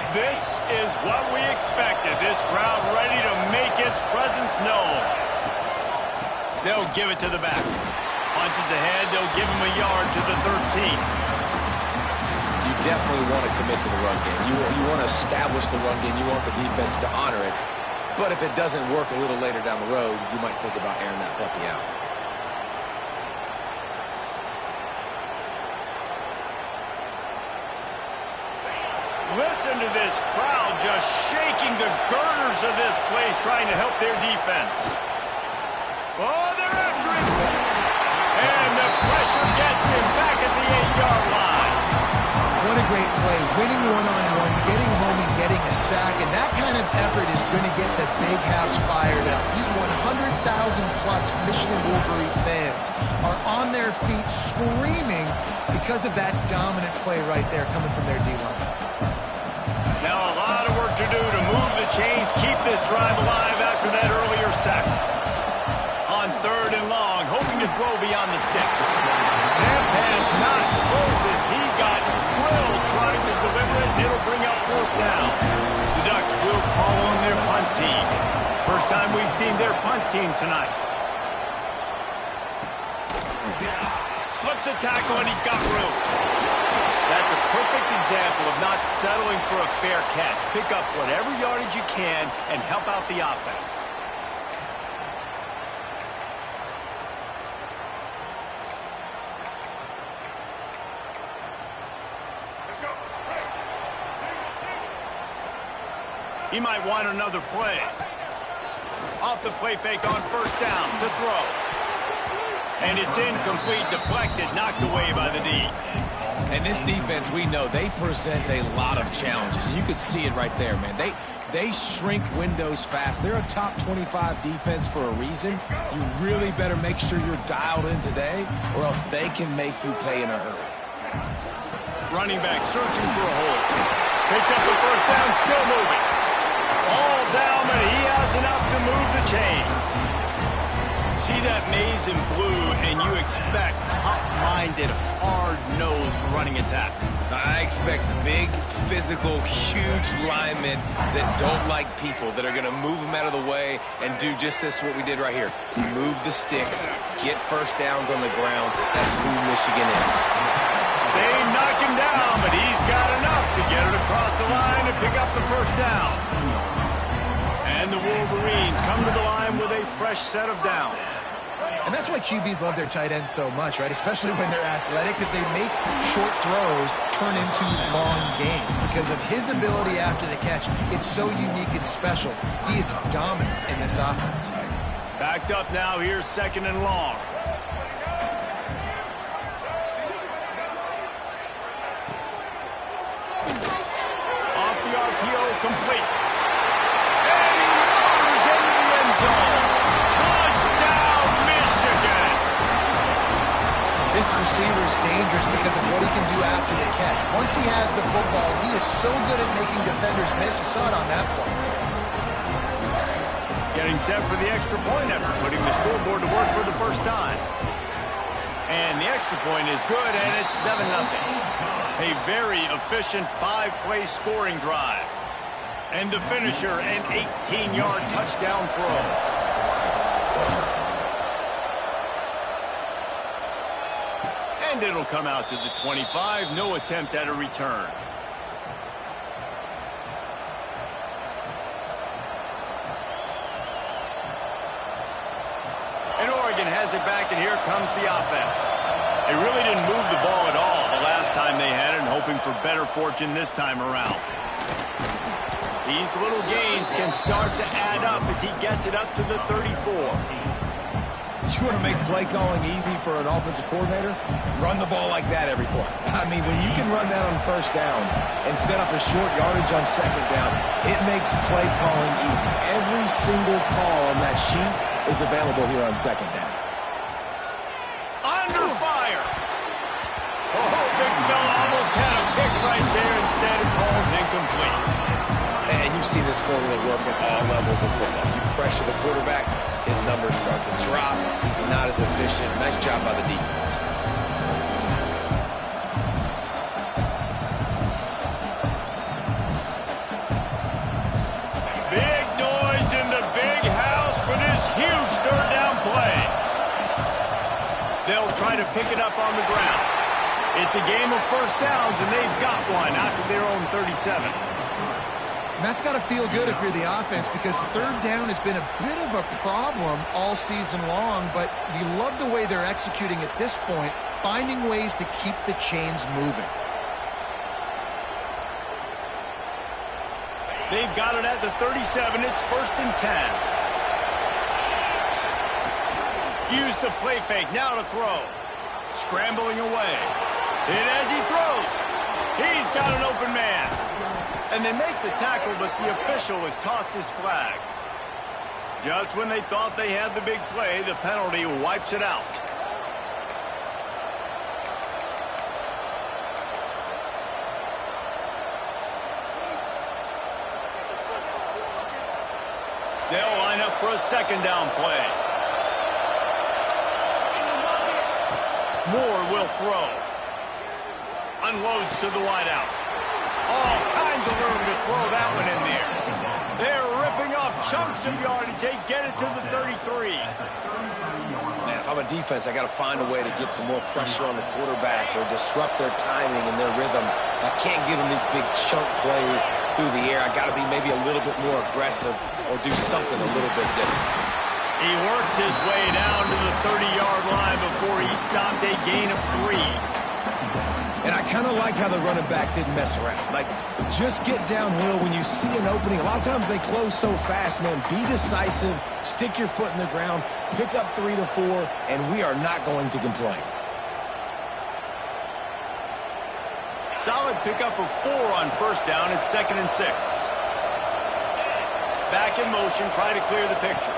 This is what we expected. This crowd ready to make its presence known. They'll give it to the back. Punches ahead, they'll give him a yard to the 13. You definitely want to commit to the run game. You want to establish the run game. You want the defense to honor it. But if it doesn't work a little later down the road, you might think about airing that puppy out. Listen to this crowd just shaking the girders of this place, trying to help their defense. Oh, they're after it. And the pressure gets him back at the 8-yard line. What a great play. Winning one-on-one, getting home and getting a sack. And that kind of effort is going to get the big house fired up. These 100,000-plus Michigan Wolverine fans are on their feet screaming because of that dominant play right there coming from their D-line. Now a lot of work to do to move the chains, keep this drive alive after that earlier sack. On 3rd and long, hoping to throw beyond the sticks. That pass not close as he got drilled trying to deliver it, and it'll bring up 4th down. The Ducks will call on their punt team. First time we've seen their punt team tonight. Slips a tackle and he's got room. That's a perfect example of not settling for a fair catch. Pick up whatever yardage you can and help out the offense. He might want another play. Off the play fake on 1st down to throw. And it's incomplete, deflected, knocked away by the D. And this defense, we know, they present a lot of challenges. And you could see it right there, man. They shrink windows fast. They're a top 25 defense for a reason. You really better make sure you're dialed in today, or else they can make you pay in a hurry. Running back searching for a hole. Picks up the 1st down, still moving. All down, but he has enough to move the chains. See that maze in blue, and you expect tough-minded, hard-nosed running attacks. I expect big, physical, huge linemen that don't like people, that are going to move them out of the way and do just this, what we did right here. Move the sticks, get 1st downs on the ground. That's who Michigan is. They knock him down, but he's got enough to get it across the line and pick up the 1st down. And the Wolverines come to the line with a fresh set of downs. And that's why QBs love their tight ends so much, right? Especially when they're athletic, because they make short throws turn into long gains. Because of his ability after the catch, it's so unique and special. He is dominant in this offense. Backed up now, here's 2nd and long. Off the RPO, complete. This receiver is dangerous because of what he can do after the catch. Once he has the football, he is so good at making defenders miss. You saw it on that play. Getting set for the extra point after putting the scoreboard to work for the 1st time. And the extra point is good, and it's 7-0. A very efficient 5-play scoring drive. And the finisher, an 18-yard touchdown throw. And it'll come out to the 25. No attempt at a return. And Oregon has it back, and here comes the offense. They really didn't move the ball at all the last time they had it, and hoping for better fortune this time around. These little gains can start to add up as he gets it up to the 34. You want to make play calling easy for an offensive coordinator? Run the ball like that every play. I mean, when you can run that on 1st down and set up a short yardage on 2nd down, it makes play calling easy. Every single call on that sheet is available here on 2nd down. Under fire. Oh, big fella almost had a pick right there. Instead, it falls incomplete. And you see this formula work at all levels of football. You pressure the quarterback, his numbers start to drop. He's not as efficient. Nice job by the defense. They'll try to pick it up on the ground. It's a game of first downs, and they've got one after their own 37. And that's got to feel good if you're the offense, because third down has been a bit of a problem all season long, but you love the way they're executing at this point, finding ways to keep the chains moving. They've got it at the 37. It's 1st and 10. Use the play fake. Now to throw. Scrambling away. And as he throws, he's got an open man. And they make the tackle, but the official has tossed his flag. Just when they thought they had the big play, the penalty wipes it out. They'll line up for a second down play. Moore will throw. Unloads to the wideout. All kinds of room to throw that one in there. They're ripping off chunks of yardage. They get it to the 33. Man, if I'm a defense, I got to find a way to get some more pressure on the quarterback or disrupt their timing and their rhythm. I can't give them these big chunk plays through the air. I got to be maybe a little bit more aggressive or do something a little bit different. He works his way down to the 30-yard line before he stopped a gain of 3. And I kind of like how the running back didn't mess around. Like, just get downhill when you see an opening. A lot of times they close so fast, man. Be decisive, stick your foot in the ground, pick up 3 to 4, and we are not going to complain. Solid pickup of 4 on first down. It's 2nd and 6. Back in motion, try to clear the picture.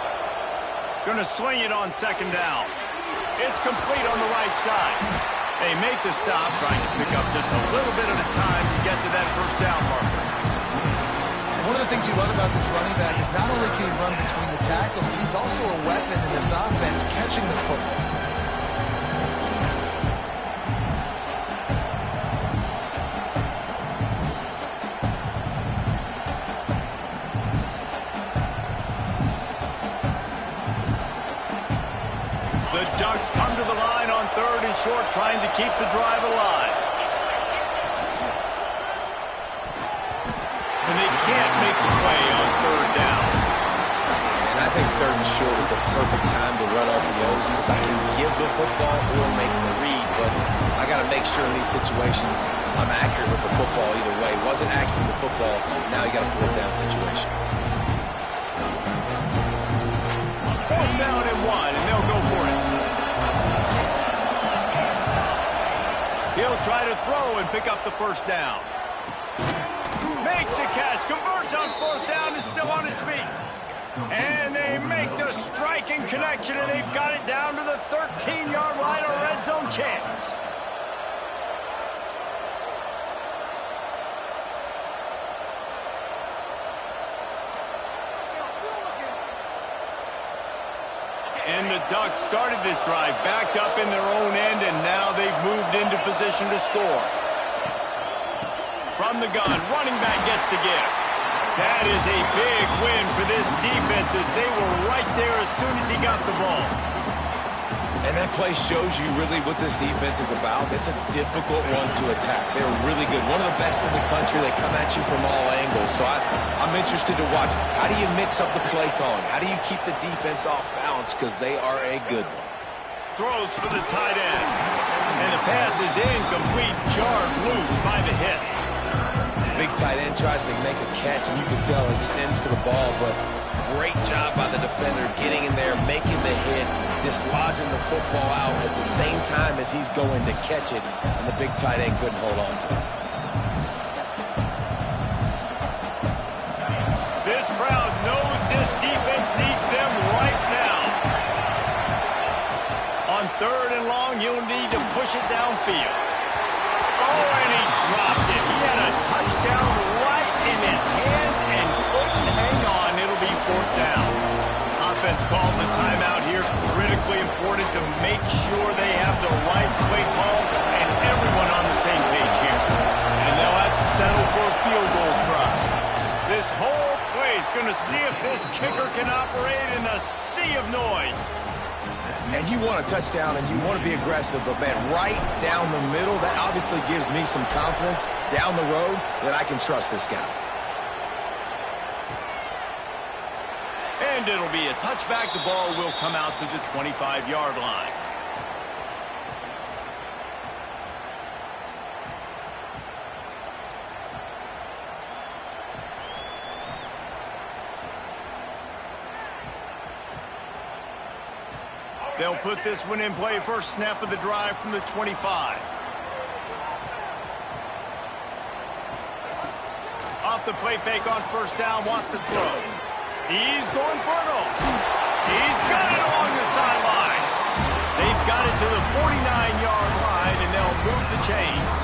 Gonna swing it on second down. It's complete on the right side. They make the stop, trying to pick up just a little bit at a time to get to that first down marker. One of the things you love about this running back is not only can he run between the tackles, but he's also a weapon in this offense catching the football. The Ducks come to the line on 3rd and short, trying to keep the drive alive. And they can't make the play on 3rd down. And I think 3rd and short is the perfect time to run RPOs because I can give the football or make the read, but I got to make sure in these situations I'm accurate with the football either way. Wasn't accurate with the football, now you got a 4th down situation. 4th down and 1, and they'll go for it. He'll try to throw and pick up the first down. Makes the catch, converts on 4th down, is still on his feet. And they make the striking connection, and they've got it down to the 13-yard line, a red zone chance. And the Ducks started this drive backed up in their own end, and now they've moved into position to score. From the gun, running back gets to give. That is a big win for this defense as they were right there as soon as he got the ball. And that play shows you really what this defense is about. It's a difficult one to attack. They're really good. One of the best in the country. They come at you from all angles. So I'm interested to watch. How do you mix up the play calling? How do you keep the defense off balance? Because they are a good one. Throws for the tight end. And the pass is incomplete, jarred loose by the hit. Big tight end tries to make a catch, and you can tell he extends for the ball, but great job by the defender getting in there, making the hit, dislodging the football out at the same time as he's going to catch it, and the big tight end couldn't hold on to it. This crowd knows this defense needs them right now. On 3rd and long, you'll need to push it downfield. Oh, and he dropped it. He had a touchdown right in his hands and couldn't hang on. It'll be 4th down. Offense calls a timeout here. Critically important to make sure they have the right play call and everyone on the same page here. And they'll have to settle for a field goal try. This whole play is going to see if this kicker can operate in the sea of noise. And you want a touchdown and you want to be aggressive, but, man, right down the middle, that obviously gives me some confidence down the road that I can trust this guy. And it'll be a touchback. The ball will come out to the 25-yard line. They'll put this one in play. First snap of the drive from the 25. Off the play fake on first down, wants to throw. He's going for it all. He's got it along the sideline. They've got it to the 49-yard line, and they'll move the chains.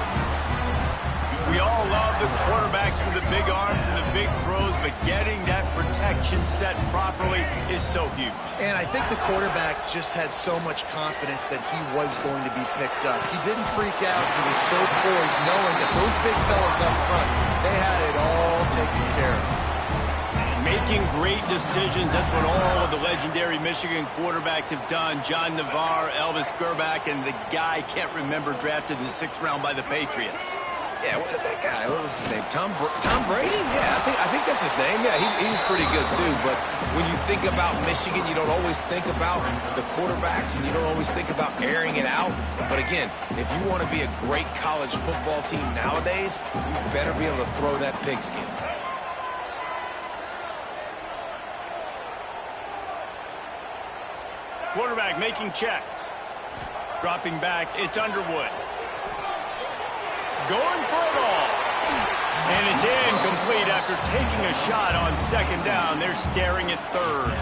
We all love the quarterbacks with the big arms and the big throws, but getting that protection set properly is so huge. And I think the quarterback just had so much confidence that he was going to be picked up. He didn't freak out. He was so poised, knowing that those big fellas up front, they had it all taken care of. Making great decisions, that's what all of the legendary Michigan quarterbacks have done. John Navarre, Elvis Gerbach, and the guy, can't remember, drafted in the 6th round by the Patriots. Yeah, that guy, what was his name? Tom Brady? Yeah, I think that's his name. Yeah, he was pretty good, too. But when you think about Michigan, you don't always think about the quarterbacks, and you don't always think about airing it out. But again, if you want to be a great college football team nowadays, you better be able to throw that pigskin. Quarterback making checks. Dropping back, it's Underwood. Going for it all. And it's incomplete after taking a shot on second down. They're staring at third.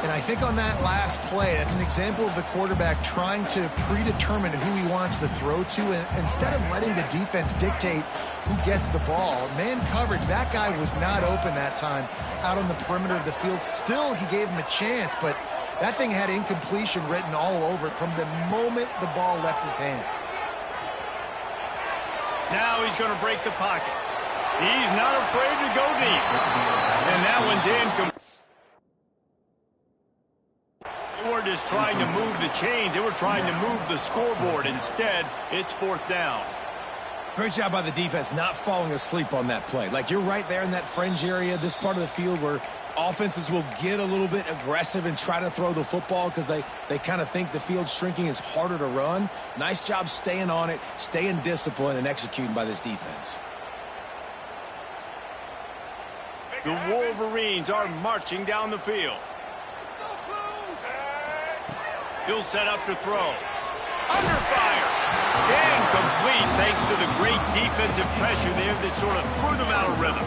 And I think on that last play, that's an example of the quarterback trying to predetermine who he wants to throw to, and instead of letting the defense dictate who gets the ball. Man coverage, that guy was not open that time out on the perimeter of the field. Still, he gave him a chance, but that thing had incompletion written all over it from the moment the ball left his hand. Now he's going to break the pocket. He's not afraid to go deep. And that one's incomplete. They weren't just trying to move the chains. They were trying to move the scoreboard. Instead, it's 4th down. Great job by the defense not falling asleep on that play. Like, you're right there in that fringe area, this part of the field where offenses will get a little bit aggressive and try to throw the football because they kind of think the field's shrinking, is harder to run. Nice job staying on it, staying disciplined, and executing by this defense. The Wolverines are marching down the field. He'll set up to throw. Under fire. Incomplete thanks to the great defensive pressure there that sort of threw them out of rhythm.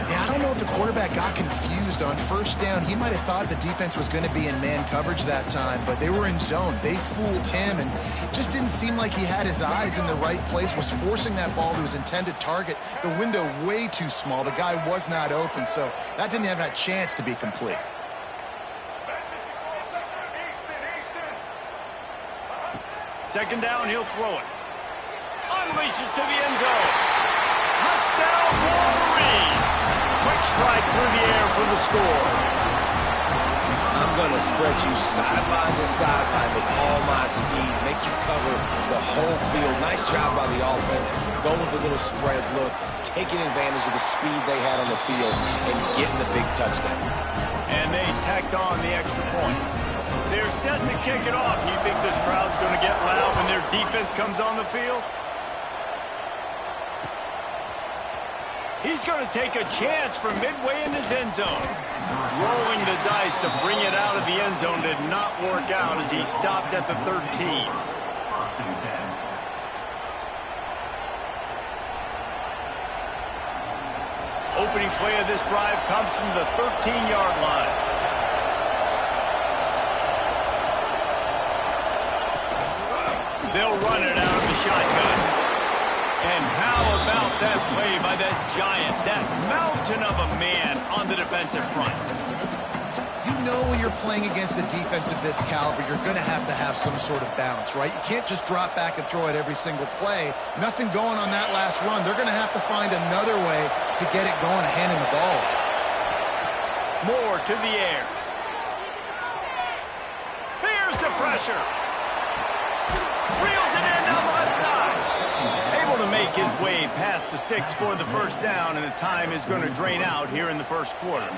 Yeah, I don't know if the quarterback got confused on first down. He might have thought the defense was going to be in man coverage that time, but they were in zone. They fooled him and just didn't seem like he had his eyes in the right place, was forcing that ball to his intended target. The window way too small. The guy was not open, so that didn't have that chance to be complete. Second down, he'll throw it. Unleashes to the end zone. Touchdown, Wolverines. Quick strike through the air for the score. I'm going to spread you sideline to sideline with all my speed, make you cover the whole field. Nice job by the offense, going with a little spread look, taking advantage of the speed they had on the field, and getting the big touchdown. And they tacked on the extra point. They're set to kick it off. You think this crowd's going to get loud when their defense comes on the field? He's going to take a chance from midway in his end zone. Rolling the dice to bring it out of the end zone did not work out as he stopped at the 13. Opening play of this drive comes from the 13-yard line. They'll run it out of the shotgun. And how about that play by that giant, that mountain of a man on the defensive front? You know when you're playing against a defense of this caliber, you're going to have some sort of balance, right? You can't just drop back and throw it every single play. Nothing going on that last run. They're going to have to find another way to get it going and hand him the ball. More to the air. Here's the pressure. Reels it in down the left side. Able to make his way past the sticks for the first down, and the time is going to drain out here in the first quarter.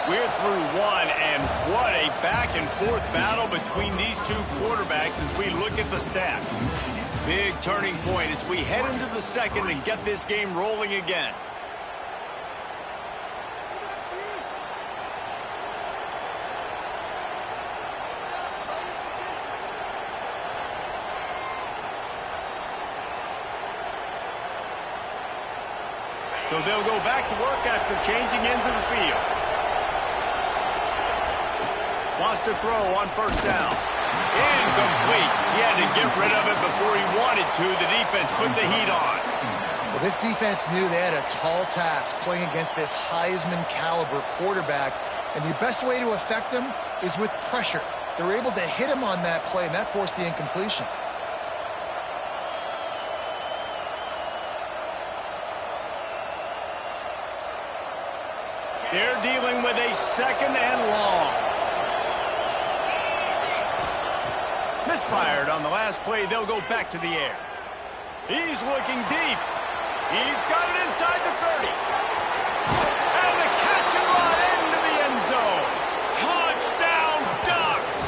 We're through one, and what a back-and-forth battle between these two quarterbacks as we look at the stats. Big turning point as we head into the second and get this game rolling again. So they'll go back to work after changing into the field. Wants to throw on first down. Incomplete. He had to get rid of it before he wanted to. The defense put the heat on. Well, this defense knew they had a tall task playing against this Heisman caliber quarterback, and the best way to affect him is with pressure. They were able to hit him on that play, and that forced the incompletion. They're dealing with a second and long. Misfired on the last play. They'll go back to the air. He's looking deep. He's got it inside the 30. And the catch and run into the end zone. Touchdown, Ducks!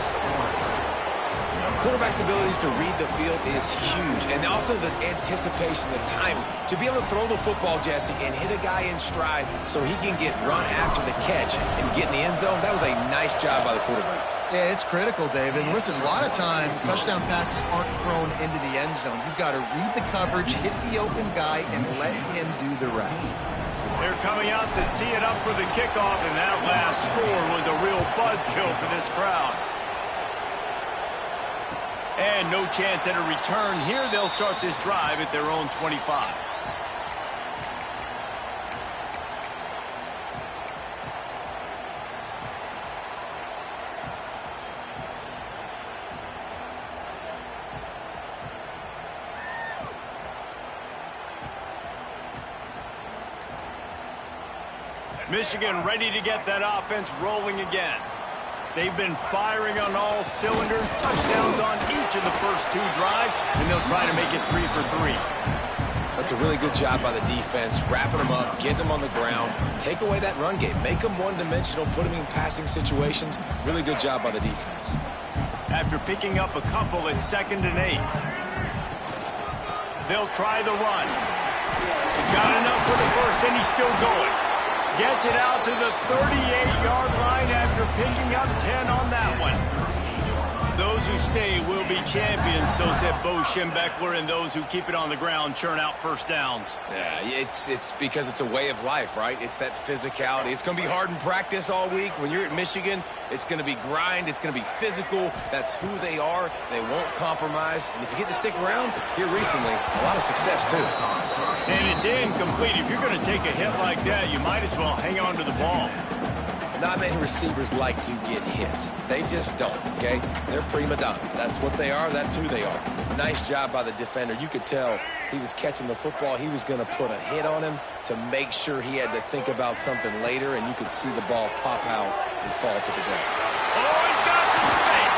Quarterback's abilities to read the field is huge, and also the anticipation, the time to be able to throw the football, Jesse, and hit a guy in stride so he can get run after the catch and get in the end zone. That was a nice job by the quarterback. Yeah, it's critical, David. And listen, a lot of times touchdown passes aren't thrown into the end zone. You've got to read the coverage, hit the open guy, and let him do the rest. They're coming out to tee it up for the kickoff, and that last score was a real buzzkill for this crowd. And no chance at a return here. They'll start this drive at their own 25. Michigan ready to get that offense rolling again. They've been firing on all cylinders, touchdowns on each of the first two drives, and they'll try to make it 3 for 3. That's a really good job by the defense, wrapping them up, getting them on the ground, take away that run game, make them one-dimensional, put them in passing situations. Really good job by the defense. After picking up a couple at 2nd and 8. They'll try the run. Got enough for the first, and he's still going. Gets it out to the 38-yard line after picking up 10 on that one. Those who stay will be champions, so said Bo Schembechler, and those who keep it on the ground churn out first downs. Yeah, it's because it's a way of life, right? It's that physicality. It's going to be hard in practice all week. When you're at Michigan, it's going to be grind. It's going to be physical. That's who they are. They won't compromise. And if you get to stick around here recently, a lot of success, too. And it's incomplete. If you're going to take a hit like that, you might as well hang on to the ball. Not many receivers like to get hit. They just don't, okay? They're prima donnas. That's what they are. That's who they are. Nice job by the defender. You could tell he was catching the football. He was going to put a hit on him to make sure he had to think about something later, and you could see the ball pop out and fall to the ground. Oh, he's got some space.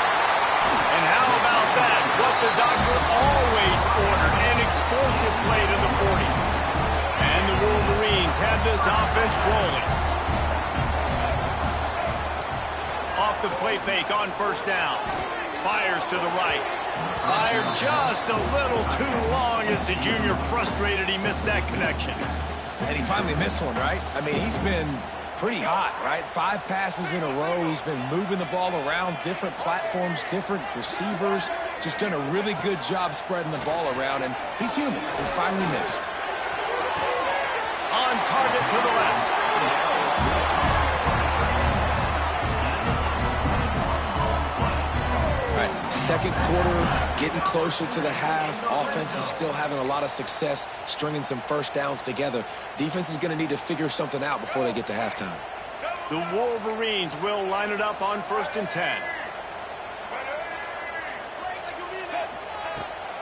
And how about that? What the doctor always ordered, an explosive play to the 40. And the Wolverines have this offense rolling. Off the play fake on first down. Fires to the right. Fired just a little too long as the junior frustrated he missed that connection. And he finally missed one, right? I mean, he's been pretty hot, right? 5 passes in a row. He's been moving the ball around, different platforms, different receivers. Just done a really good job spreading the ball around, and he's human. He finally missed. On target to the left. Second quarter, getting closer to the half. Offense is still having a lot of success stringing some first downs together. Defense is going to need to figure something out before they get to halftime. The Wolverines will line it up on 1st and 10.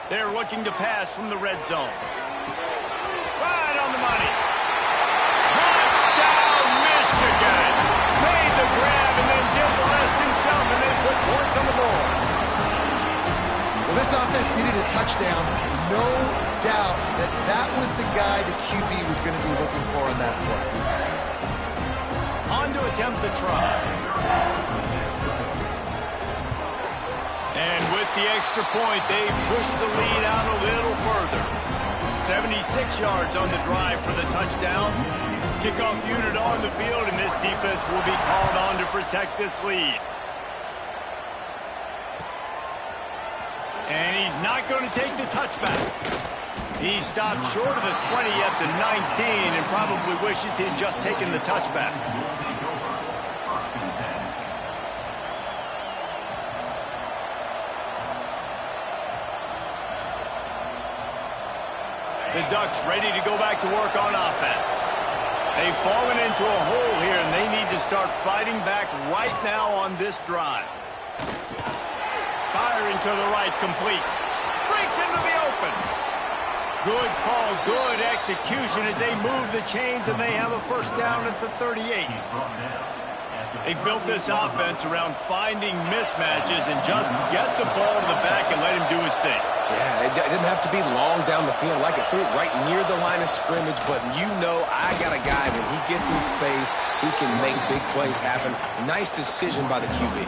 They're looking to pass from the red zone. Right on the money. on the board. Well, this offense needed a touchdown. No doubt that that was the guy the QB was going to be looking for on that play. On to attempt the try. And with the extra point, they push the lead out a little further. 76 yards on the drive for the touchdown. Kickoff unit on the field, and this defense will be called on to protect this lead. And he's not going to take the touchback. He stopped short of the 20 at the 19 and probably wishes he'd just taken the touchback. The Ducks ready to go back to work on offense. They've fallen into a hole here, and they need to start fighting back right now on this drive. Firing to the right, complete. Breaks into the open. Good call, good execution as they move the chains, and they have a first down at the 38. They've built this offense around finding mismatches and just get the ball to the back and let him do his thing. Yeah, it didn't have to be long down the field. Like it threw it right near the line of scrimmage, but you know I got a guy when he gets in space, he can make big plays happen. Nice decision by the QB.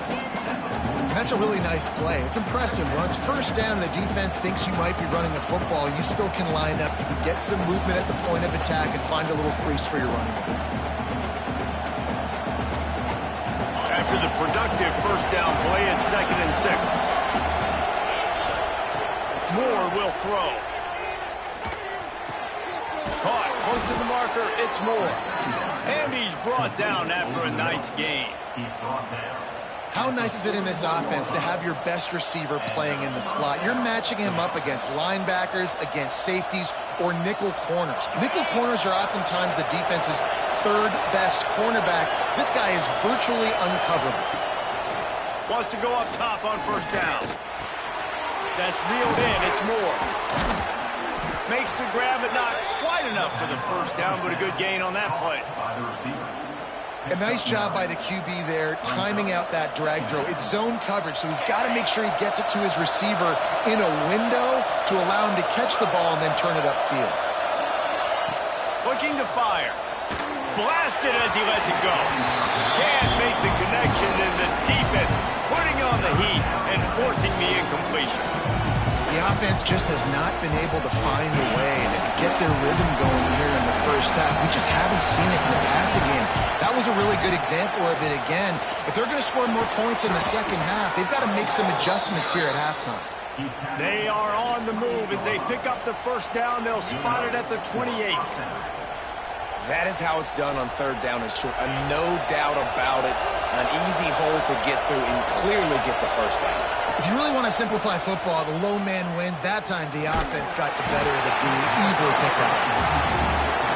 That's a really nice play. It's impressive. When it's first down and the defense thinks you might be running the football, you still can line up. You can get some movement at the point of attack and find a little crease for your running back. After the productive first down play at 2nd and 6. Moore will throw. Caught, close to the marker, it's Moore. And he's brought down after a nice gain. How nice is it in this offense to have your best receiver playing in the slot? You're matching him up against linebackers, against safeties, or nickel corners. Nickel corners are oftentimes the defense's third best cornerback. This guy is virtually uncoverable. Wants to go up top on first down. That's reeled in. It's Moore. Makes the grab, but not quite enough for the first down, but a good gain on that play. A nice job by the QB there, timing out that drag throw. It's zone coverage, so he's got to make sure he gets it to his receiver in a window to allow him to catch the ball and then turn it upfield. Looking to fire. Blasted as he lets it go. Can't make the connection, and the defense putting on the heat and forcing the incompletion. The offense just has not been able to find a way to get their rhythm going here in the first half. We just haven't seen it in the passing game. That was a really good example of it again. If they're going to score more points in the second half, they've got to make some adjustments here at halftime. They are on the move. As they pick up the first down, they'll spot it at the 28. That is how it's done on third down and short. No doubt about it. An easy hole to get through and clearly get the first down. If you really want to simplify football, the low man wins. That time, the offense got the better of the D. Easily picked up.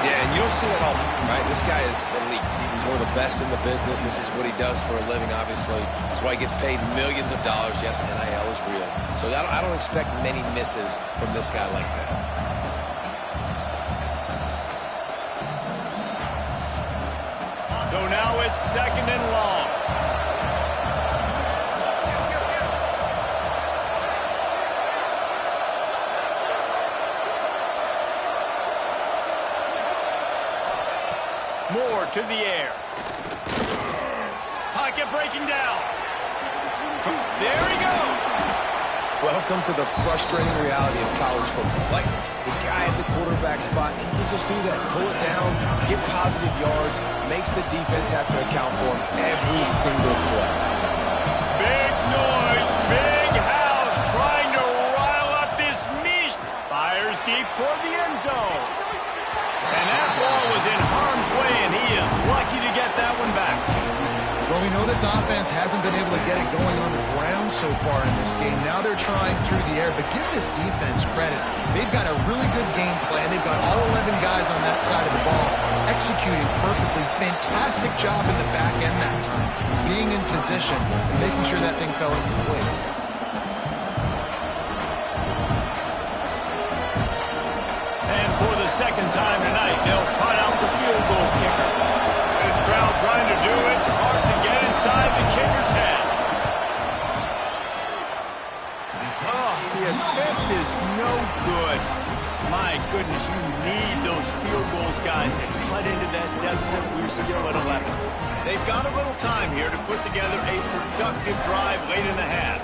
Yeah, and you don't see that often, right? This guy is elite. He's one of the best in the business. This is what he does for a living, obviously. That's why he gets paid millions of dollars. Yes, NIL is real. So I don't expect many misses from this guy like that. So now it's 2nd and long. Moore to the air. Pocket breaking down. There he goes. Welcome to the frustrating reality of college football. Like, the guy at the quarterback spot, he can just do that. Pull it down, get positive yards, makes the defense have to account for him every single play. Big noise, big house, trying to rile up this Mish. Fires deep toward the end zone. And that ball was in harm's way, and he is lucky to get that one back. Well, we know this offense hasn't been able to get it going on the ground so far in this game. Now they're trying through the air, but give this defense credit. They've got a really good game plan. They've got all 11 guys on that side of the ball executing perfectly. Fantastic job in the back end that time, being in position and making sure that thing fell incomplete. For the second time tonight, they'll try out the field goal kicker. This crowd trying to do its part to get inside the kicker's head. My goodness, you need those field goals, guys, to cut into that deficit. We're still at 11. They've got a little time here to put together a productive drive late in the half.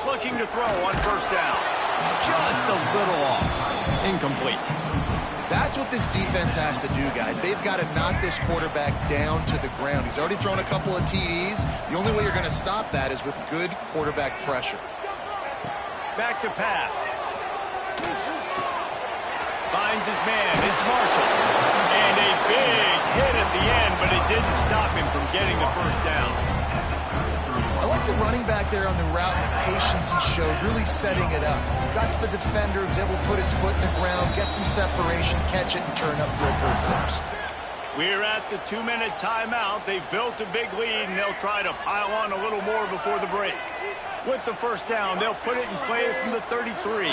Looking to throw on first down. Just a little off. Incomplete. That's what this defense has to do, guys. They've got to knock this quarterback down to the ground. He's already thrown a couple of TDs. The only way you're going to stop that is with good quarterback pressure. Back to pass. Finds his man. It's Marshall. And a big hit at the end, but it didn't stop him from getting the first down. I like the running back there on the route and the patience he showed, really setting it up. Got to the defender, was able to put his foot in the ground, get some separation, catch it, and turn upfield for a first. We're at the 2-minute timeout. They've built a big lead, and they'll try to pile on a little more before the break. With the first down, they'll put it in play from the 33.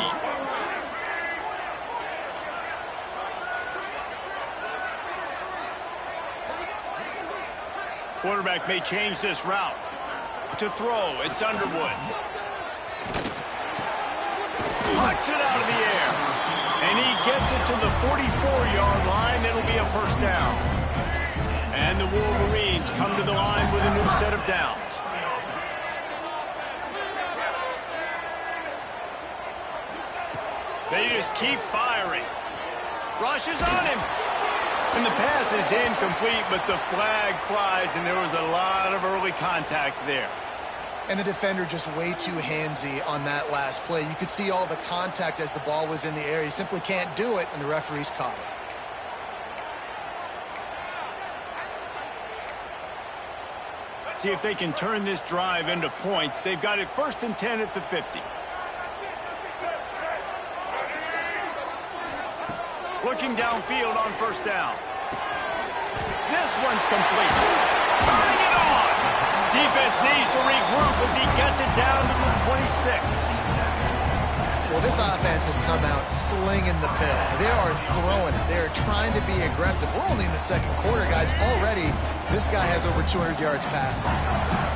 Quarterback may change this route. To throw, it's Underwood. Hucks it out of the air. And he gets it to the 44-yard line. It'll be a first down. And the Wolverines come to the line with a new set of downs. They just keep firing. Rushes on him. And the pass is incomplete, but the flag flies, and there was a lot of early contact there. And the defender just way too handsy on that last play. You could see all the contact as the ball was in the air. He simply can't do it, and the referees caught it. See if they can turn this drive into points. They've got it 1st and 10 at the 50. Looking downfield on first down. This one's complete. Turning it on. Defense needs to regroup as he gets it down to the 26. Well, this offense has come out slinging the pill. They are throwing it. They are trying to be aggressive. We're only in the second quarter, guys. Already, this guy has over 200 yards passing.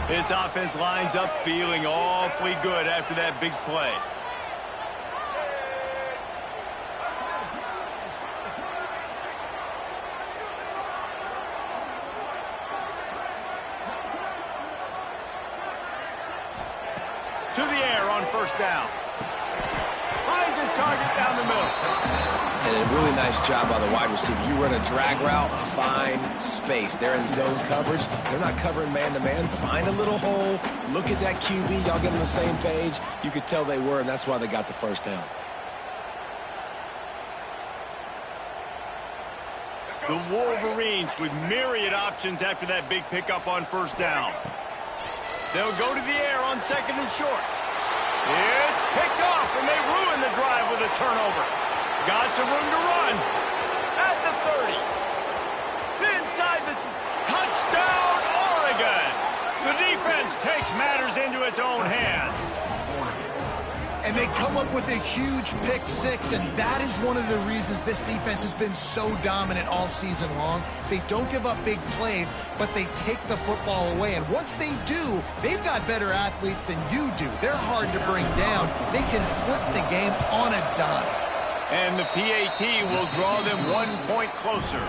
This offense lines up feeling awfully good after that big play. To the air on first down. Finds his target down the middle. And a really nice job by the wide receiver. You run a drag route, find space. They're in zone coverage. They're not covering man-to-man. Find a little hole. Look at that QB. Y'all get on the same page. You could tell they were, and that's why they got the first down. The Wolverines with myriad options after that big pickup on first down. They'll go to the air on 2nd and short. It's picked off, and they ruin the drive with a turnover. Got some room to run. At the 30. Inside the touchdown, Oregon. The defense takes matters into its own hands. And they come up with a huge pick six, and that is one of the reasons this defense has been so dominant all season long. They don't give up big plays, but they take the football away. And once they do, they've got better athletes than you do. They're hard to bring down. They can flip the game on a dime. And the PAT will draw them 1 point closer.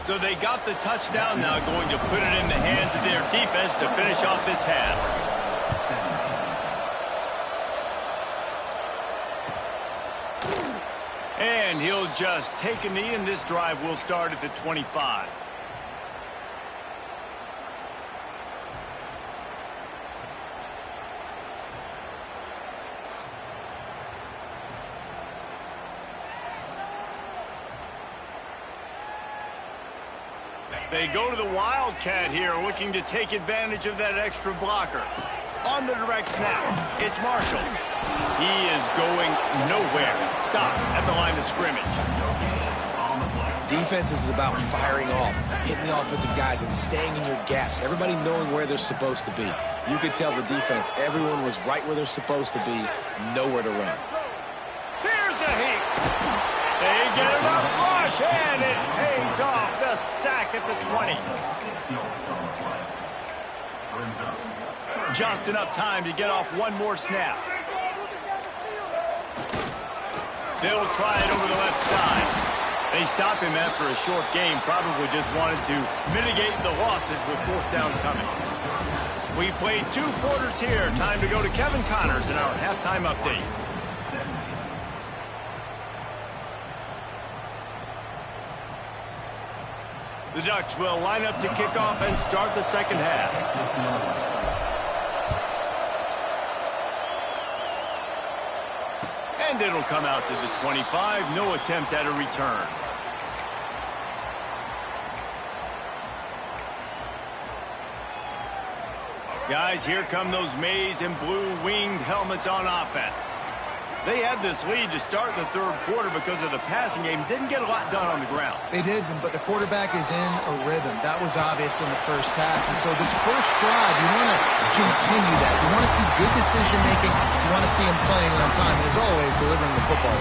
So they got the touchdown now, going to put it in the hands of their defense to finish off this half. And he'll just take a knee, and this drive will start at the 25. They go to the Wildcat here, looking to take advantage of that extra blocker. On the direct snap, it's Marshall. He is going nowhere. Stop at the line of scrimmage. Defense is about firing off, hitting the offensive guys, and staying in your gaps. Everybody knowing where they're supposed to be. You could tell the defense, everyone was right where they're supposed to be, nowhere to run. Here's a heat. They get enough rush, and it pays off. The sack at the 20. Just enough time to get off one more snap. They'll try it over the left side. They stop him after a short game, probably just wanted to mitigate the losses with fourth down coming. We've played 2 quarters here. Time to go to Kevin Connors in our halftime update. The Ducks will line up to kick off and start the second half. And it'll come out to the 25. No attempt at a return. Guys, here come those maize and blue winged helmets on offense. They had this lead to start the third quarter because of the passing game. Didn't get a lot done on the ground. They did, but the quarterback is in a rhythm. That was obvious in the first half. And so this first drive, you want to continue that. You want to see good decision-making. You want to see him playing on time. And as always, delivering the football.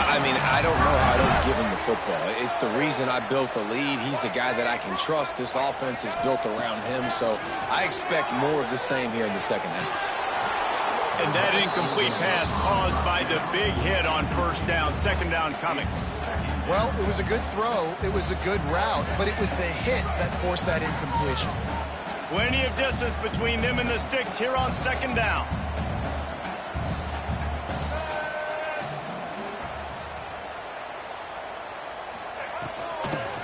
I mean, I don't know how I don't give him the football. It's the reason I built the lead. He's the guy that I can trust. This offense is built around him. So I expect more of the same here in the second half. And that incomplete pass caused by the big hit on first down. Second down coming. Well, it was a good throw. It was a good route, but it was the hit that forced that incompletion. Plenty of distance between them and the sticks here on second down.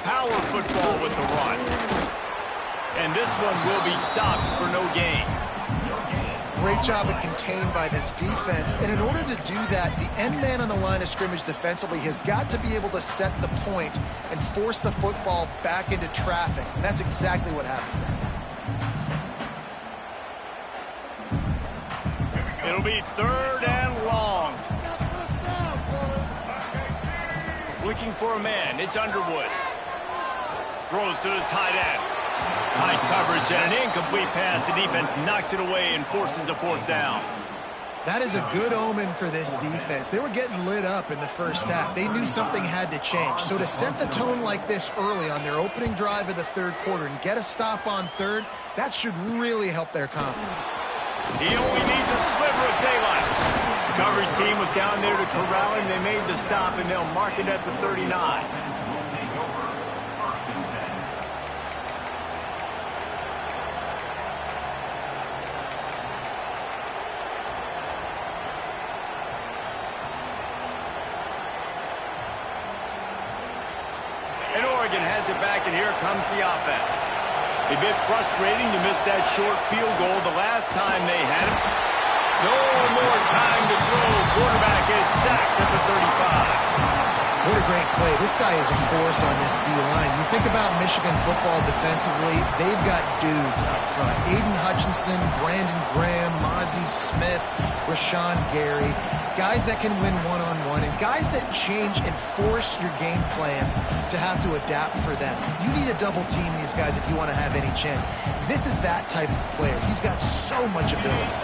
Power football with the run. And this one will be stopped for no gain. Great job of contained by this defense. And in order to do that, the end man on the line of scrimmage defensively has got to be able to set the point and force the football back into traffic. And that's exactly what happened there. It'll be third and long. Looking for a man. It's Underwood. Throws to the tight end. High coverage and an incomplete pass. The defense knocks it away and forces a fourth down. That is a good omen for this defense. They were getting lit up in the first half. They knew something had to change. So to set the tone like this early on their opening drive of the third quarter and get a stop on third, that should really help their confidence. He only needs a sliver of daylight. The coverage team was down there to corral him. They made the stop, and they'll mark it at the 39. Has it back, and here comes the offense. A bit frustrating to miss that short field goal the last time they had it. No more time to throw. Quarterback is sacked at the 35. What a great play. This guy is a force on this D-line. You think about Michigan football defensively, they've got dudes up front. Aiden Hutchinson, Brandon Graham, Mozzie Smith, Rashawn Gary. Guys that can win one-on-one and guys that change and force your game plan to have to adapt for them. You need to double team these guys if you want to have any chance. This is that type of player. He's got so much ability.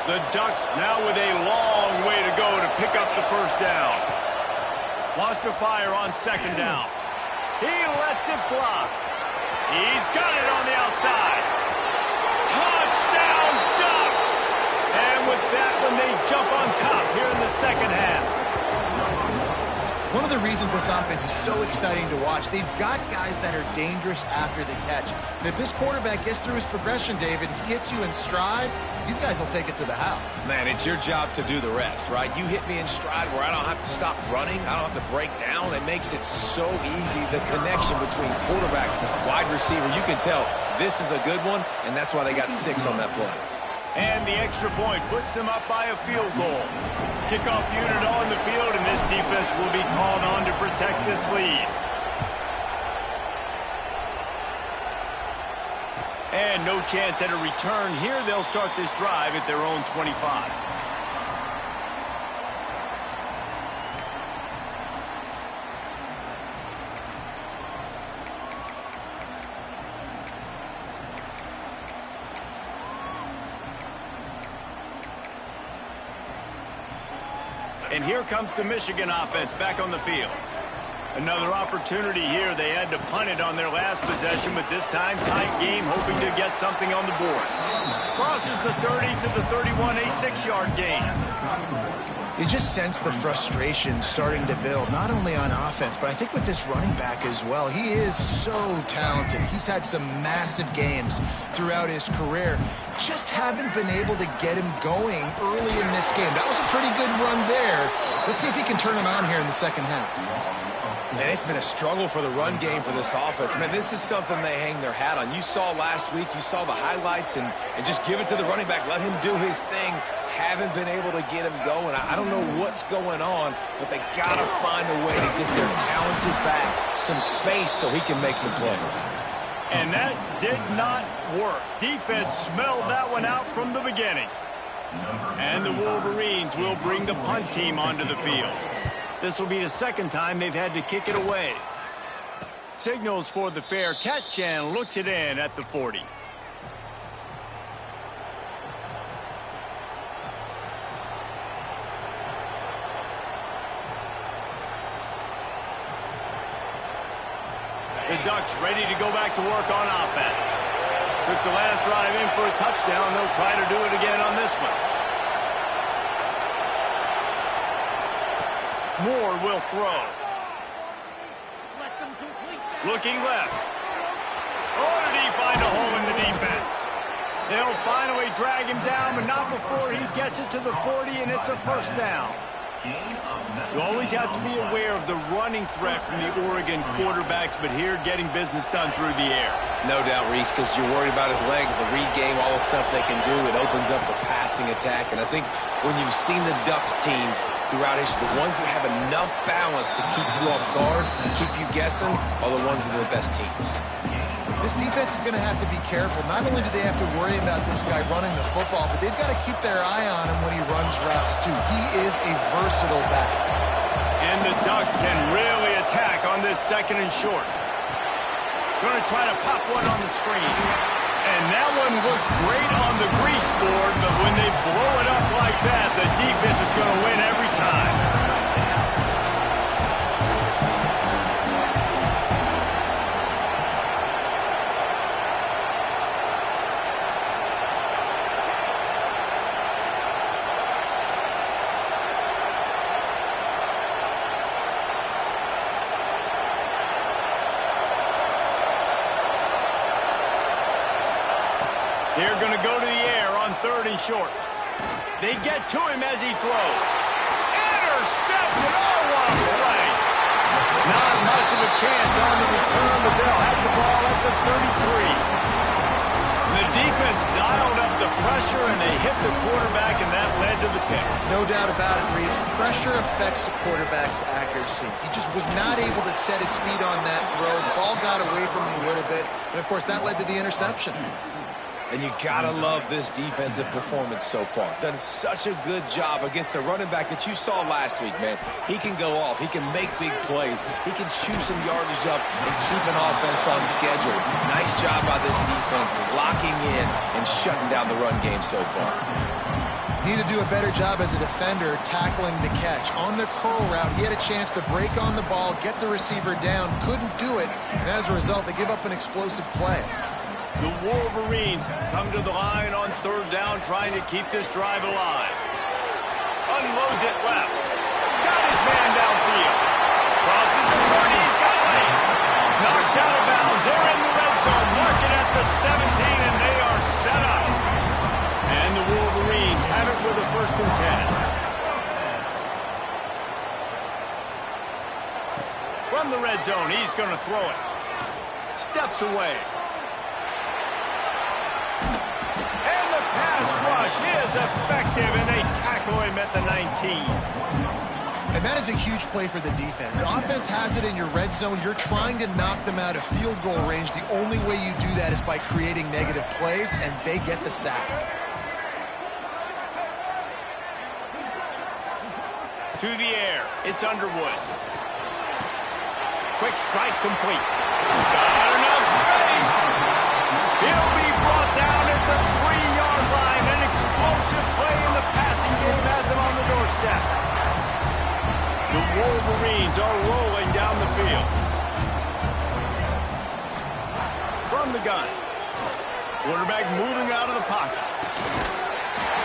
The Ducks now with a long way to go to pick up the first down. Lost to fire on second down. He lets it fly. He's got it on the outside. Touchdown, Ducks! And with that one, they jump on top here in the second half. One of the reasons this offense is so exciting to watch, they've got guys that are dangerous after the catch. And if this quarterback gets through his progression, David, hits you in stride, these guys will take it to the house. Man, it's your job to do the rest, right? You hit me in stride where I don't have to stop running. I don't have to break down. It makes it so easy. The connection between quarterback and wide receiver, you can tell this is a good one, and that's why they got 6 on that play. And the extra point puts them up by a field goal. Kickoff unit on the field, and this defense will be called on to protect this lead. And no chance at a return here. They'll start this drive at their own 25. And here comes the Michigan offense back on the field. Another opportunity here. They had to punt it on their last possession, but this time tight game, hoping to get something on the board. Crosses the 30 to the 31, a 6-yard gain. You just sense the frustration starting to build, not only on offense, but I think with this running back as well. He is so talented. He's had some massive games throughout his career. Just haven't been able to get him going early in this game. That was a pretty good run there. Let's see if he can turn it on here in the second half. And it's been a struggle for the run game for this offense. Man, this is something they hang their hat on. You saw last week, you saw the highlights, and just give it to the running back. Let him do his thing. Haven't been able to get him going. I don't know what's going on, but they got to find a way to get their talented back some space so he can make some plays. And that did not work. Defense smelled that one out from the beginning. And the Wolverines will bring the punt team onto the field. This will be the second time they've had to kick it away. Signals for the fair catch and looks it in at the 40. The Ducks ready to go back to work on offense. Took the last drive in for a touchdown. They'll try to do it again on this one. Moore will throw. Looking left. Oh, did he find a hole in the defense? They'll finally drag him down, but not before he gets it to the 40, and it's a first down. You always have to be aware of the running threat from the Oregon quarterbacks, but here getting business done through the air. No doubt, Reese, because you're worried about his legs, the read game, all the stuff they can do. It opens up the passing attack. And I think when you've seen the Ducks teams throughout history, the ones that have enough balance to keep you off guard, keep you guessing, are the ones that are the best teams. This defense is going to have to be careful. Not only do they have to worry about this guy running the football, but they've got to keep their eye on him when he runs routes, too. He is a versatile back. And the Ducks can really attack on this second and short. Going to try to pop one on the screen. And that one looked great on the grease board, but when they blow it up like that, the defense is going to win every time. They're going to go to the air on third and short. They get to him as he throws. Interception! Oh, what a play! Not much of a chance on the return, but they'll have the ball at the 33. The defense dialed up the pressure, and they hit the quarterback, and that led to the pick. No doubt about it, Reese. Pressure affects a quarterback's accuracy. He just was not able to set his feet on that throw. The ball got away from him a little bit, and, of course, that led to the interception. And you gotta love this defensive performance so far. Done such a good job against a running back that you saw last week, man. He can go off. He can make big plays. He can chew some yardage up and keep an offense on schedule. Nice job by this defense locking in and shutting down the run game so far. Need to do a better job as a defender tackling the catch. On the curl route, he had a chance to break on the ball, get the receiver down, couldn't do it, and as a result, they give up an explosive play. The Wolverines come to the line on third down, trying to keep this drive alive. Unloads it left. Got his man downfield. Crosses the 30. He's got it. Knocked out of bounds. They're in the red zone. Mark it at the 17, and they are set up. And the Wolverines have it with a first and 10. From the red zone, he's going to throw it. Steps away. Pass rush is effective, and they tackle him at the 19. And that is a huge play for the defense. Offense has it in your red zone. You're trying to knock them out of field goal range. The only way you do that is by creating negative plays, and they get the sack. To the air. It's Underwood. Quick strike complete. Got enough space. He'll be brought down at the 3-yard line. An explosive play in the passing game has him on the doorstep. The Wolverines are rolling down the field. From the gun. Quarterback moving out of the pocket.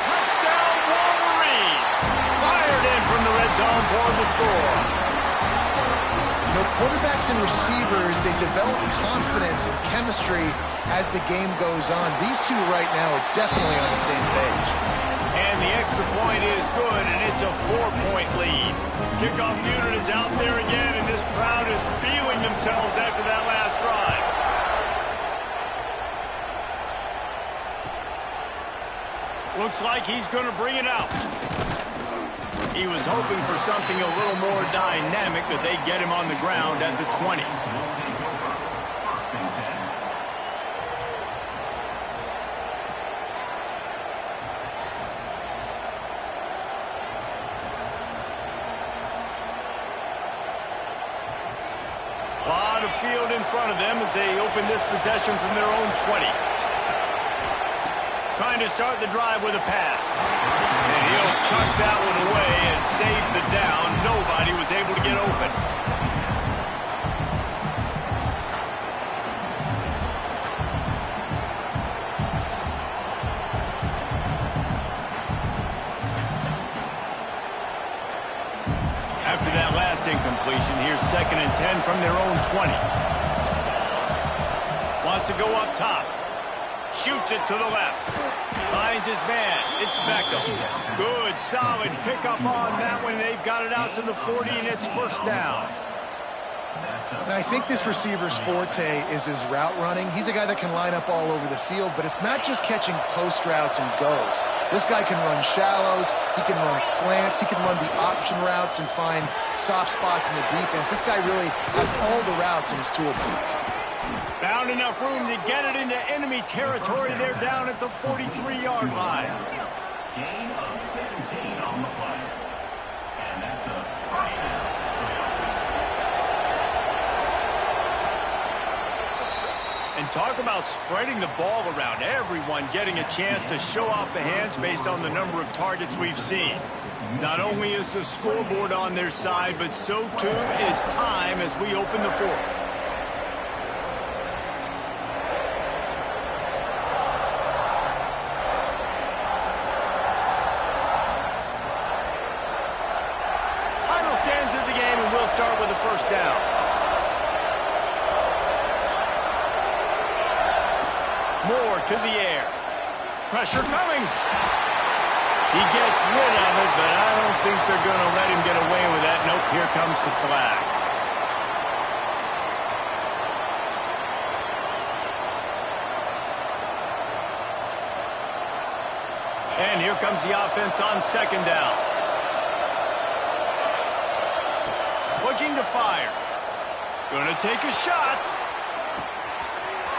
Touchdown, Wolverine! Fired in from the red zone for the score. You know, quarterbacks and receivers, they develop confidence and chemistry as the game goes on. These two right now are definitely on the same page. And the extra point is good, and it's a 4-point lead. Kickoff unit is out there again, and this crowd is feeling themselves after that last drive. Looks like he's going to bring it out. He was hoping for something a little more dynamic, but they get him on the ground at the 20. A lot of field in front of them as they open this possession from their own 20. Trying to start the drive with a pass. And he'll chuck that one away and save the down. Nobody was able to get open. After that last incompletion, here's 2nd and 10 from their own 20. Wants to go up top. Shoots it to the left. Finds his man. It's Beckham. Good, solid pickup on that one. They've got it out to the 40, and it's 1st down. And I think this receiver's forte is his route running. He's a guy that can line up all over the field, but it's not just catching post routes and goes. This guy can run shallows. He can run slants. He can run the option routes and find soft spots in the defense. This guy really has all the routes in his toolbox. Found enough room to get it into enemy territory. They're down at the 43-yard line. Gain of 17 on the play. And that's a first down. And talk about spreading the ball around. Everyone getting a chance to show off the hands based on the number of targets we've seen. Not only is the scoreboard on their side, but so too is time as we open the 4th. Start with a 1st down. Moore to the air. Pressure coming. He gets rid of it, but I don't think they're going to let him get away with that. Nope, here comes the flag. And here comes the offense on 2nd down. Looking to fire. Gonna take a shot.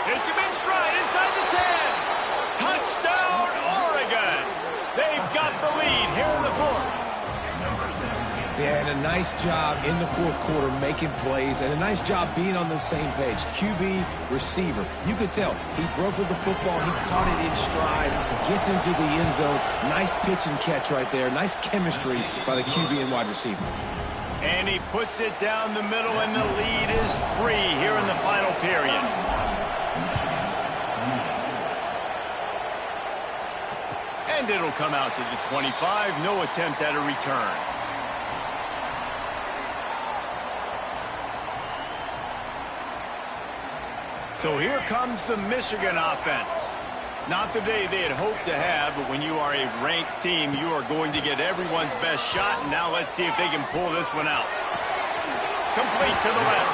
Hits him in stride inside the 10. Touchdown, Oregon. They've got the lead here in the 4th. Yeah, and a nice job in the 4th quarter making plays, and a nice job being on the same page. QB, receiver. You could tell he broke with the football. He caught it in stride, gets into the end zone. Nice pitch and catch right there. Nice chemistry by the QB and wide receiver. And he puts it down the middle, and the lead is 3 here in the final period. And it'll come out to the 25. No attempt at a return. So here comes the Michigan offense. Not the day they had hoped to have, but when you are a ranked team, you are going to get everyone's best shot. And now let's see if they can pull this one out. Complete to the left.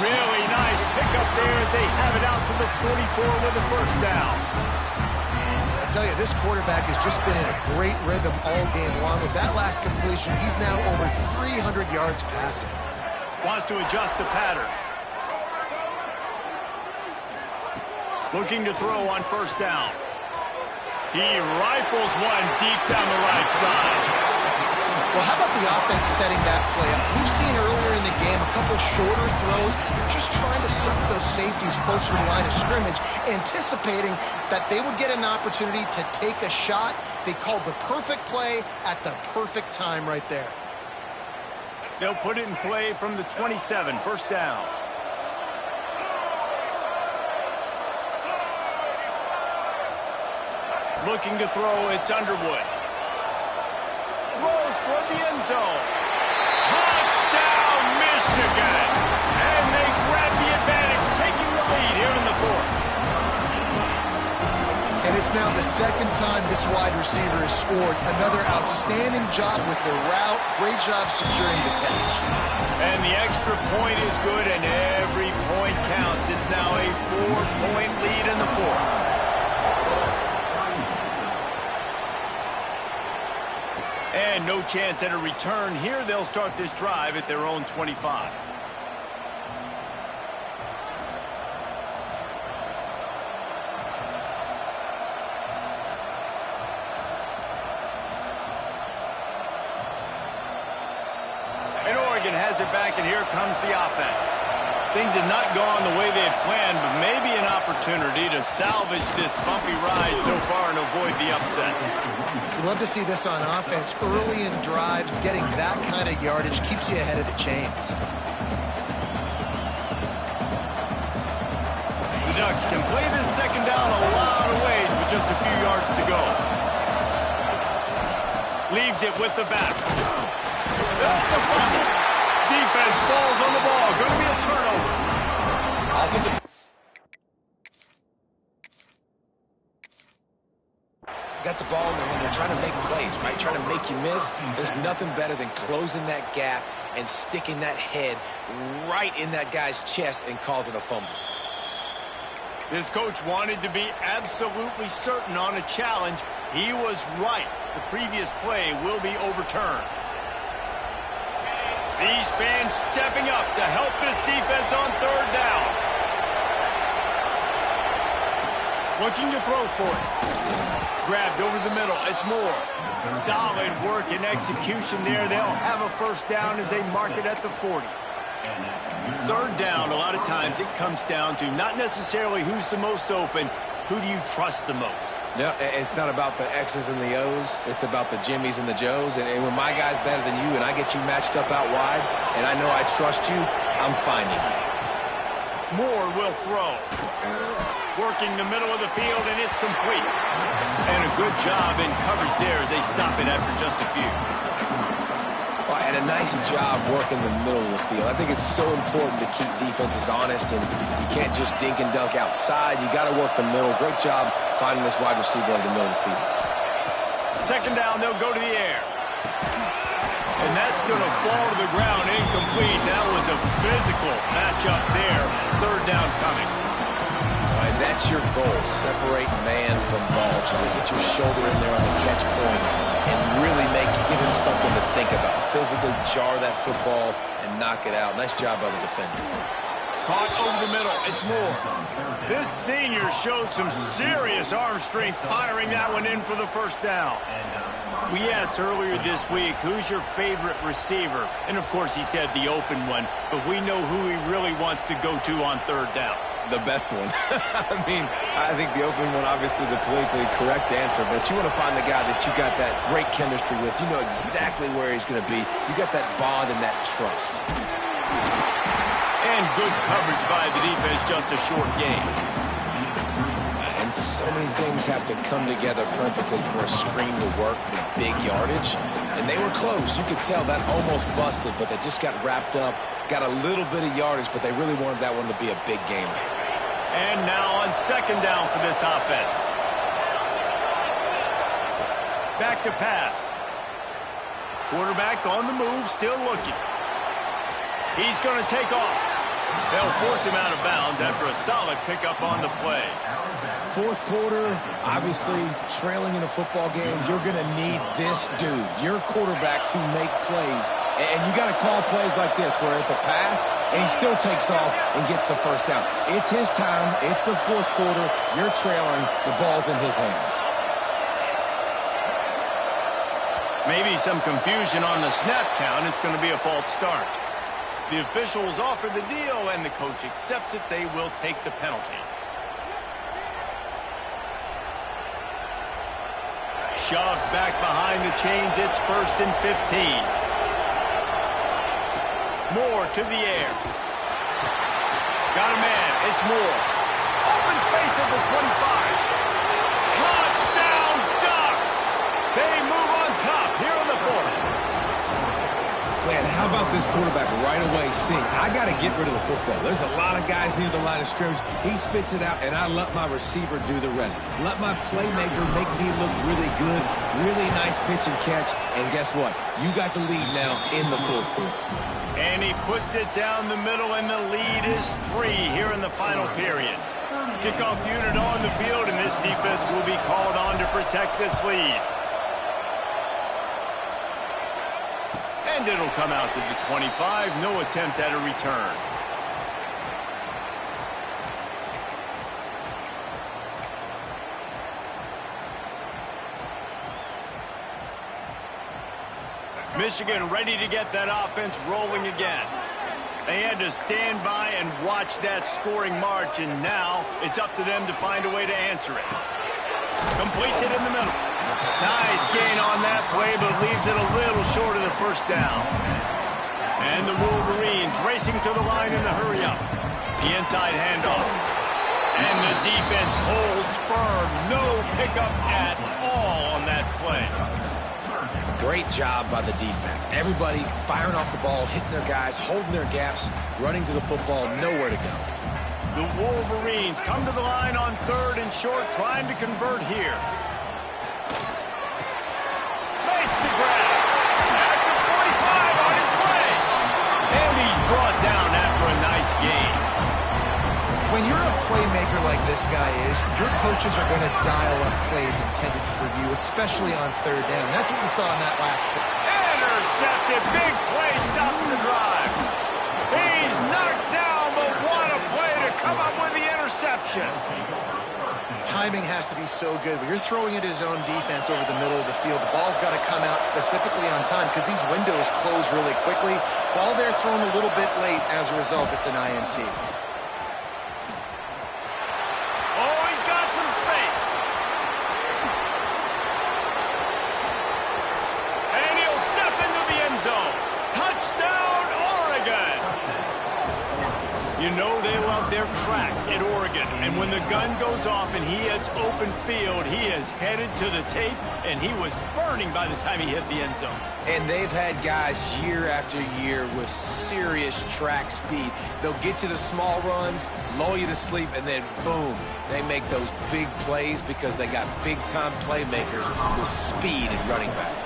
Really nice pickup there as they have it out to the 44 with the 1st down. I tell you, this quarterback has just been in a great rhythm all game long. With that last completion, he's now over 300 yards passing. Wants to adjust the pattern. Looking to throw on 1st down. He rifles one deep down the right side. Well, how about the offense setting that play up? We've seen earlier in the game a couple shorter throws. They're just trying to suck those safeties closer to the line of scrimmage, anticipating that they would get an opportunity to take a shot. They called the perfect play at the perfect time right there. They'll put it in play from the 27, first down. Looking to throw, it's Underwood. Throws toward the end zone. Touchdown, Michigan! And they grab the advantage, taking the lead here in the fourth. And it's now the second time this wide receiver has scored. Another outstanding job with the route. Great job securing the catch. And the extra point is good, and every point counts. It's now a 4-point lead in the fourth. And no chance at a return here. They'll start this drive at their own 25. And Oregon has it back, and here comes the offense. Things have not gone the way they had planned, but maybe an opportunity to salvage this bumpy ride so far and avoid the upset. You love to see this on offense. Early in drives, getting that kind of yardage keeps you ahead of the chains. The Ducks can play this second down a lot of ways with just a few yards to go. Leaves it with the back. That's a fumble. Defense falls on the ball. Going to be a turnover. Offensive. Got the ball in their hand. They're trying to make plays, right? Trying to make you miss. There's nothing better than closing that gap and sticking that head right in that guy's chest and causing a fumble. This coach wanted to be absolutely certain on a challenge. He was right. The previous play will be overturned. These fans stepping up to help this defense on third down. Looking to throw for it. Grabbed over the middle. It's Moore. Solid work and execution there. They'll have a first down as they mark it at the 40. Third down, a lot of times it comes down to not necessarily who's the most open, who do you trust the most? No, it's not about the X's and the O's. It's about the Jimmies and the Joes. And when my guy's better than you and I get you matched up out wide and I know I trust you, I'm finding you. Moore will throw. Working the middle of the field, and it's complete. And a good job in coverage there as they stop it after just a few. Well, and a nice job working the middle of the field. I think it's so important to keep defenses honest, and you can't just dink and dunk outside. You got to work the middle. Great job finding this wide receiver over the middle of the field. Second down, they'll go to the air. And that's going to fall to the ground, incomplete. That was a physical matchup there. Third down coming. And that's your goal. Separate man from ball. Try to get your shoulder in there on the catch point and really give him something to think about. Physically jar that football and knock it out. Nice job by the defender. Caught over the middle. It's Moore. This senior showed some serious arm strength firing that one in for the first down. We asked earlier this week, who's your favorite receiver? And, of course, he said the open one, but we know who he really wants to go to on third down. The best one. I think the open one, obviously the politically correct answer, but you want to find the guy that you got that great chemistry with. You know exactly where he's going to be. You got that bond and that trust. And good coverage by the defense, just a short game. And so many things have to come together perfectly for a screen to work for big yardage. And they were close. You could tell that almost busted, but they just got wrapped up, got a little bit of yardage, but they really wanted that one to be a big gamer. And now on second down for this offense. Back to pass. Quarterback on the move, still looking. He's going to take off. They'll force him out of bounds after a solid pickup on the play. Fourth quarter, obviously trailing in a football game, you're going to need this dude, your quarterback, to make plays. And you got to call plays like this where it's a pass and he still takes off and gets the first down. It's his time. It's the fourth quarter. You're trailing. The ball's in his hands. Maybe some confusion on the snap count. It's going to be a false start. The officials offer the deal, and the coach accepts it. They will take the penalty. Shoves back behind the chains. It's 1st and 15. Moore to the air. Got a man. It's Moore. Open space at the 25. Touchdown Ducks! They move on top here in the fourth. Man, how about this quarterback right away seeing, I got to get rid of the football. There's a lot of guys near the line of scrimmage. He spits it out, and I let my receiver do the rest. Let my playmaker make me look really good, really nice pitch and catch. And guess what? You got the lead now in the fourth quarter. And he puts it down the middle, and the lead is 3 here in the final period. Kickoff unit on the field, and this defense will be called on to protect this lead. And it'll come out to the 25. No attempt at a return. Michigan ready to get that offense rolling again. They had to stand by and watch that scoring march, and now it's up to them to find a way to answer it. Completes it in the middle. Nice gain on that play, but leaves it a little short of the first down. And the Wolverines racing to the line in the hurry-up. The inside handoff. And the defense holds firm. No pickup at all on that play. Great job by the defense. Everybody firing off the ball, hitting their guys, holding their gaps, running to the football, nowhere to go. The Wolverines come to the line on 3rd and short, trying to convert here. Makes the grab. At the 45 on his way. And he's brought down after a nice gain. When you're a playmaker like this guy is, your coaches are going to dial up plays intended for you, especially on 3rd down. That's what you saw in that last play. Intercepted. Big play stops the drive. He's knocked down, but what a play to come up with the interception. Timing has to be so good. When you're throwing at his own defense over the middle of the field, the ball's got to come out specifically on time because these windows close really quickly. Ball there thrown a little bit late. As a result, it's an INT. Oh, he's got some space. And he'll step into the end zone. Touchdown, Oregon. You know they love their track at Oregon. And when the gun goes off and he hits open field, he is headed to the tape, and he was burning by the time he hit the end zone. And they've had guys year after year with serious track speed. They'll get you the small runs, lull you to sleep, and then boom, they make those big plays because they got big-time playmakers with speed and running back.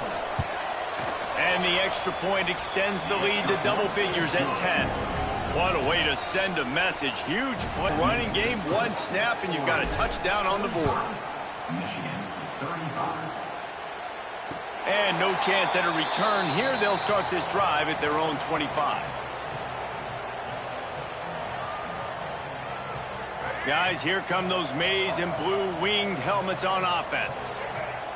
And the extra point extends the lead to double figures at 10. What a way to send a message. Huge play. Running game, 1 snap, and you've got a touchdown on the board. Michigan, 35. And no chance at a return here. They'll start this drive at their own 25. Guys, here come those maize and blue winged helmets on offense.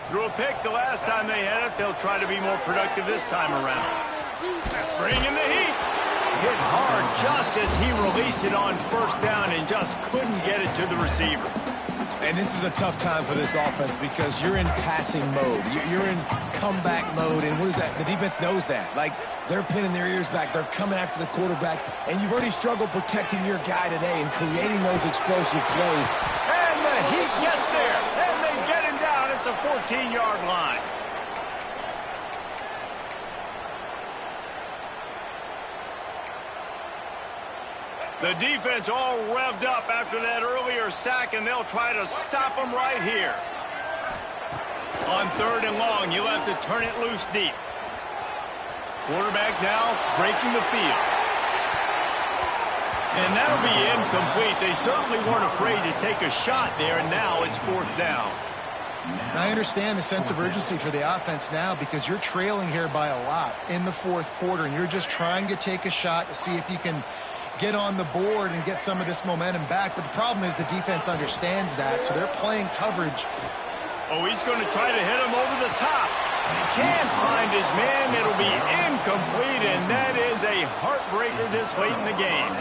Threw a pick the last time they had it. They'll try to be more productive this time around. Bringing the heat. Hit hard just as he released it on 1st down and just couldn't get it to the receiver. And this is a tough time for this offense because you're in passing mode. You're in comeback mode, and what is that? The defense knows that. Like, they're pinning their ears back. They're coming after the quarterback, and you've already struggled protecting your guy today and creating those explosive plays. And the heat gets there, and they get him down at the 14-yard line. The defense all revved up after that earlier sack, and they'll try to stop them right here. On 3rd and long, you'll have to turn it loose deep. Quarterback now breaking the field. And that'll be incomplete. They certainly weren't afraid to take a shot there, and now it's 4th down. And I understand the sense of urgency for the offense now because you're trailing here by a lot in the 4th quarter, and you're just trying to take a shot to see if you can get on the board and get some of this momentum back. But the problem is the defense understands that, so they're playing coverage. Oh, he's going to try to hit him over the top. Can't find his man. It'll be incomplete, and that is a heartbreaker this late in the game.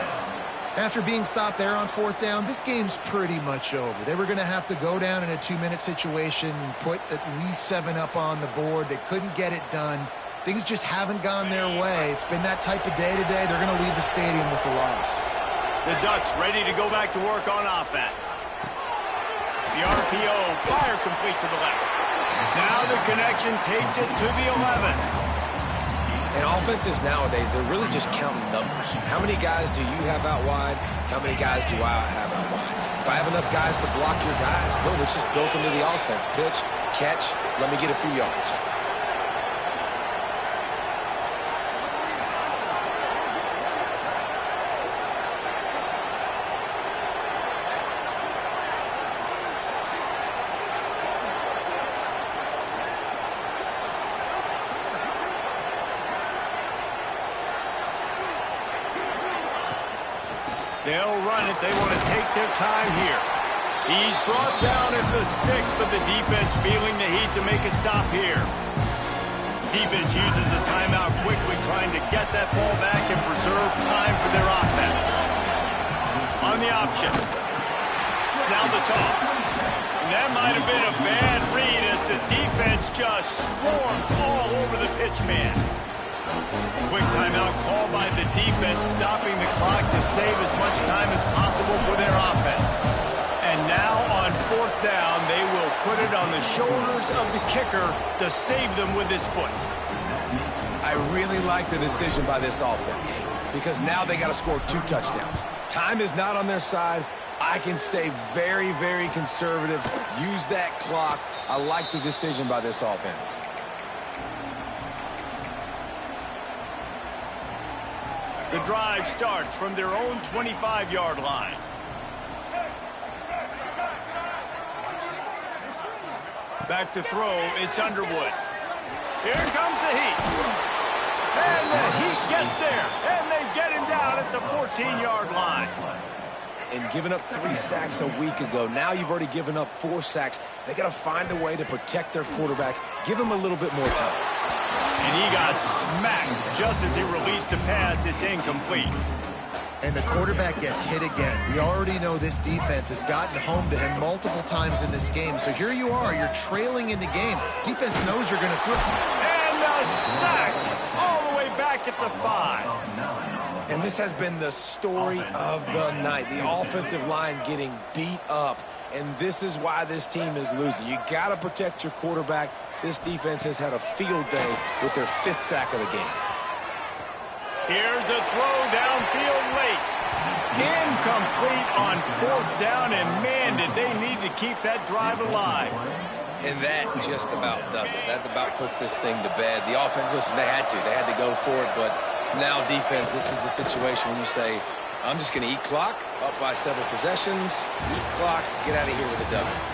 After being stopped there on 4th down, this game's pretty much over. They were going to have to go down in a 2-minute situation and put at least 7 up on the board. They couldn't get it done. Things just haven't gone their way. It's been that type of day today. They're going to leave the stadium with the loss. The Ducks ready to go back to work on offense. The RPO, fire complete to the left. Now the connection takes it to the 11th. And offenses nowadays, they're really just counting numbers. How many guys do you have out wide? How many guys do I have out wide? If I have enough guys to block your guys, boom, it's just built into the offense. Pitch, catch, let me get a few yards. They'll run it. They want to take their time here. He's brought down at the 6, but the defense feeling the heat to make a stop here. Defense uses a timeout quickly, trying to get that ball back and preserve time for their offense. On the option. Now the toss. And that might have been a bad read as the defense just swarms all over the pitch man. Quick timeout called by the defense, stopping the clock to save as much time as possible for their offense. And now on 4th down, they will put it on the shoulders of the kicker to save them with his foot. I really like the decision by this offense because now they got to score 2 touchdowns. Time is not on their side. I can stay very, very conservative, use that clock. I like the decision by this offense. The drive starts from their own 25-yard line. Back to throw, it's Underwood. Here comes the Heat. And the Heat gets there, and they get him down at the 14-yard line. And giving up 3 sacks a week ago, now you've already given up 4 sacks. They got to find a way to protect their quarterback, give him a little bit more time. And he got smacked just as he released the pass. It's incomplete. And the quarterback gets hit again. We already know this defense has gotten home to him multiple times in this game. So here you are, you're trailing in the game. Defense knows you're going to throw. And a sack all the way back at the 5. And this has been the story of the night. The offensive line getting beat up. And this is why this team is losing. You got to protect your quarterback. This defense has had a field day with their 5th sack of the game. Here's a throw downfield late. Incomplete on 4th down, and man, did they need to keep that drive alive. And that just about does it. That about puts this thing to bed. The offense, listen, they had to go for it, but now defense, this is the situation when you say, I'm just going to eat clock, up by several possessions, eat clock, get out of here with a W.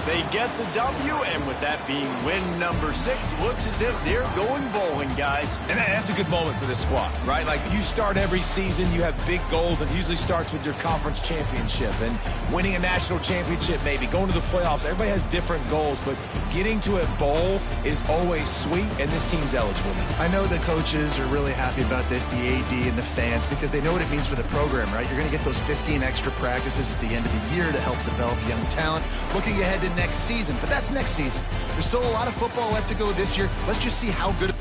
They get the W, and with that being win number 6, looks as if they're going bowling, guys. And that's a good moment for this squad, right? Like, you start every season, you have big goals. It usually starts with your conference championship and winning a national championship, maybe going to the playoffs. Everybody has different goals, but getting to a bowl is always sweet, and this team's eligible now. I know the coaches are really happy about this, the AD and the fans, because they know what it means for the program, right? You're going to get those 15 extra practices at the end of the year to help develop young talent. Looking ahead to next season, but that's next season. There's still a lot of football left to go this year. Let's just see how good